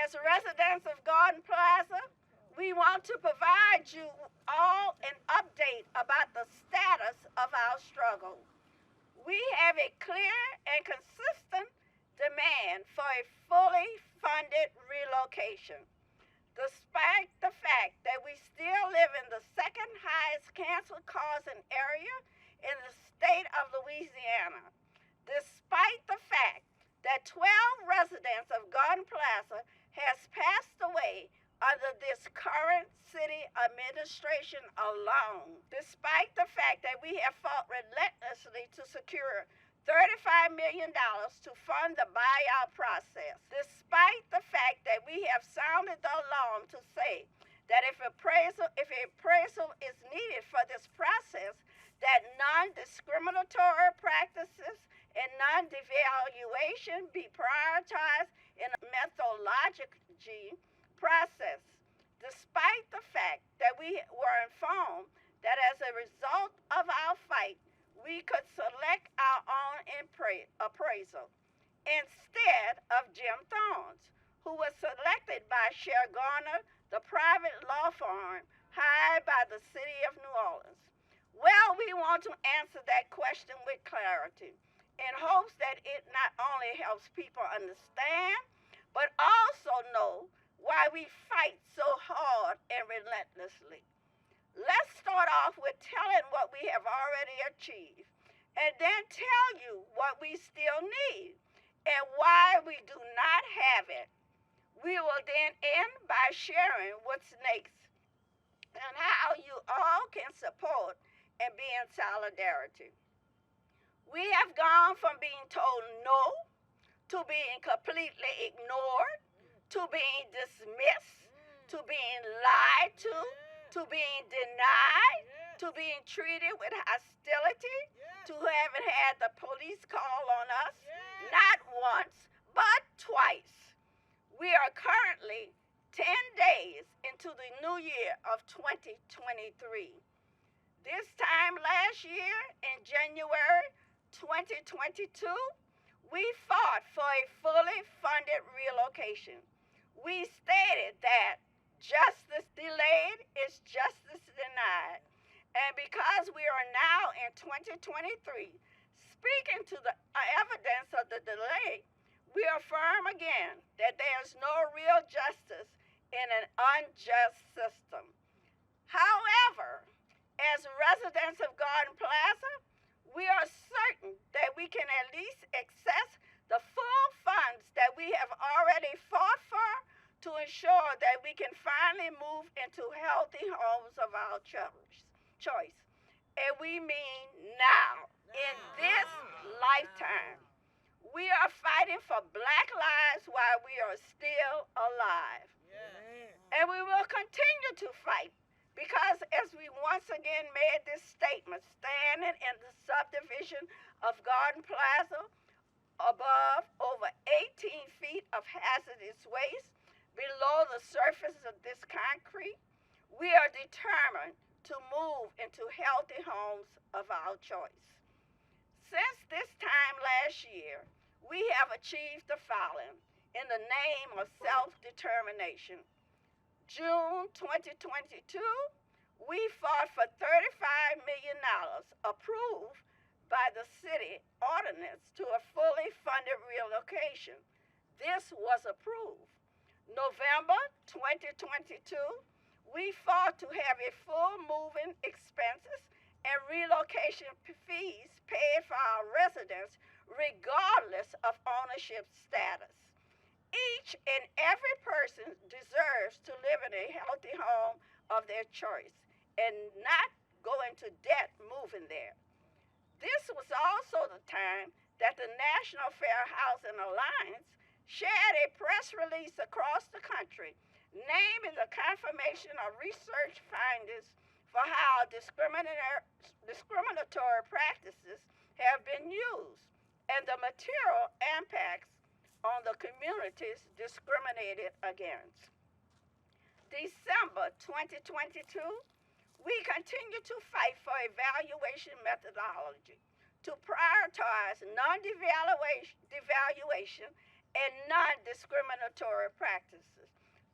As residents of Garden Plaza, we want to provide you all an update about the status of our struggle. We have a clear and consistent demand for a fully funded relocation. Despite the fact that we still live in the second highest cancer causing area in the state of Louisiana, despite the fact that 12 residents of Garden Plaza has passed away under this current city administration alone, despite the fact that we have fought relentlessly to secure $35 million to fund the buyout process, despite the fact that we have sounded the alarm to say that if appraisal is needed for this process, that non-discriminatory practices and non-devaluation be prioritized in a methodology process, despite the fact that we were informed that as a result of our fight, we could select our own appraisal instead of Jim Thorne's, who was selected by Cher Garner, the private law firm hired by the city of New Orleans. Well, we want to answer that question with clarity in hopes that it not only helps people understand, but also know why we fight so hard and relentlessly. Let's start off with telling what we have already achieved, and then tell you what we still need and why we do not have it. We will then end by sharing what's next and how you all can support and be in solidarity. We have gone from being told no to being completely ignored, to being dismissed, to being lied to being denied, to being treated with hostility, to having had the police call on us, not once, but twice. We are currently 10 days into the new year of 2023. This time last year, in January 2022, we fought for a fully funded relocation. We stated that justice delayed is justice denied. And because we are now in 2023, speaking to the evidence of the delay, we affirm again that there is no real justice in an unjust system. However, as residents of Garden Plaza, we are certain that we can at least access the full funds that we have already fought for to ensure that we can finally move into healthy homes of our choice. And we mean now, in this lifetime. We are fighting for black lives while we are still alive. And we will continue to fight because as we once again made this statement, standing in the subdivision of Garden Plaza, above over 18 feet of hazardous waste, below the surface of this concrete, we are determined to move into healthy homes of our choice. Since this time last year, we have achieved the following in the name of self-determination. June 2022, we fought for $35 million approved by the city ordinance to a fully funded relocation. This was approved. November 2022, we fought to have a full moving expenses and relocation fees paid for our residents regardless of ownership status. Each and every person deserves to live in a healthy home of their choice and not go into debt moving there. This was also the time that the National Fair Housing Alliance shared a press release across the country naming the confirmation of research findings for how discriminatory practices have been used and the material impacts on the communities discriminated against. December 2022, we continue to fight for evaluation methodology to prioritize non-devaluation and non-discriminatory practices.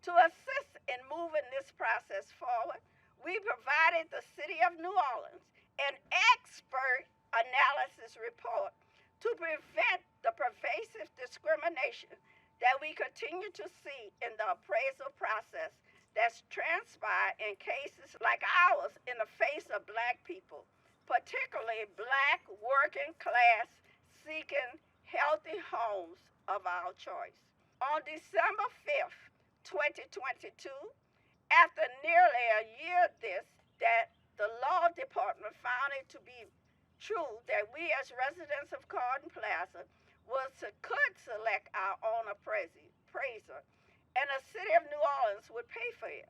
To assist in moving this process forward, we provided the City of New Orleans an expert analysis report to prevent the pervasive discrimination that we continue to see in the appraisal process that's transpired in cases like ours in the face of black people, particularly black working class seeking healthy homes of our choice. On December 5th, 2022, after nearly a year of this, that the law department found it to be true that we as residents of Carden Plaza could select our own appraiser, and the city of New Orleans would pay for it.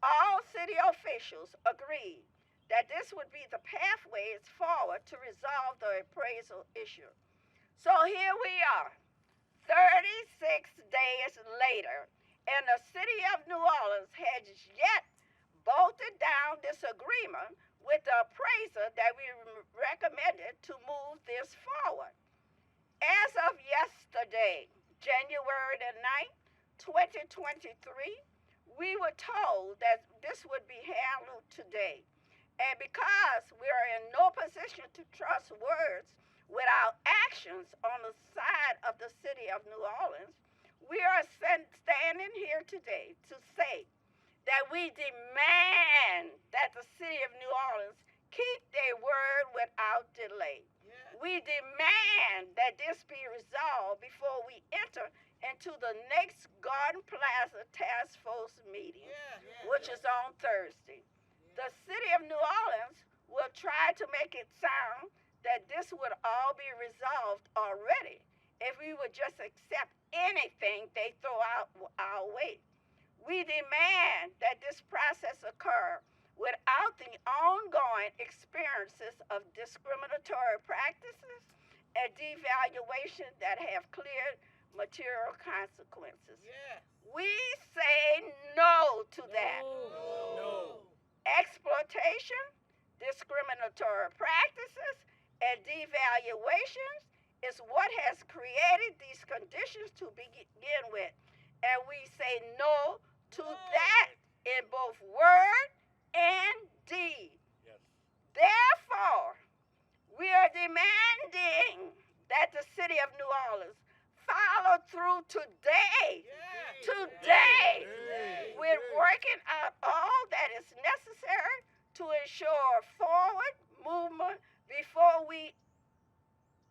All city officials agreed that this would be the pathways forward to resolve the appraisal issue. So here we are, 36 days later, and the city of New Orleans has yet bolted down this agreement with the appraiser that we recommended to move this forward. As of yesterday, January the 9th, 2023, we were told that this would be handled today. And because we are in no position to trust words without actions on the side of the city of New Orleans, we are standing here today to say that we demand that the city of New Orleans keep their word without delay. Yeah. We demand that this be resolved before we enter into the next Garden Plaza Task Force meeting, which is on Thursday. The city of New Orleans will try to make it sound that this would all be resolved already if we would just accept anything they throw out our way. We demand that this process occur without the ongoing experiences of discriminatory practices and devaluation that have clear material consequences. Yeah. We say no to that. No. Exploitation, discriminatory practices, and devaluations is what has created these conditions to begin with. And we say no to that in both word and deed. Yes. Therefore, we are demanding that the city of New Orleans follow through today, with working out all that is necessary to ensure forward movement before we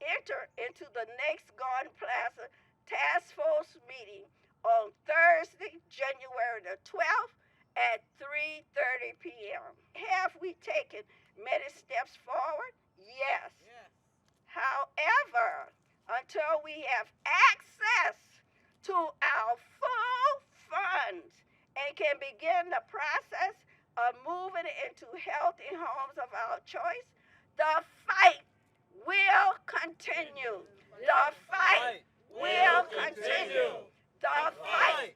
enter into the next Garden Plaza Task Force meeting on Thursday, January the 12th at 3:30 p.m. Have we taken many steps forward? Yes. However, until we have access to our full funds and can begin the process of moving into healthy homes of our choice, the fight will continue. The fight will continue. The fight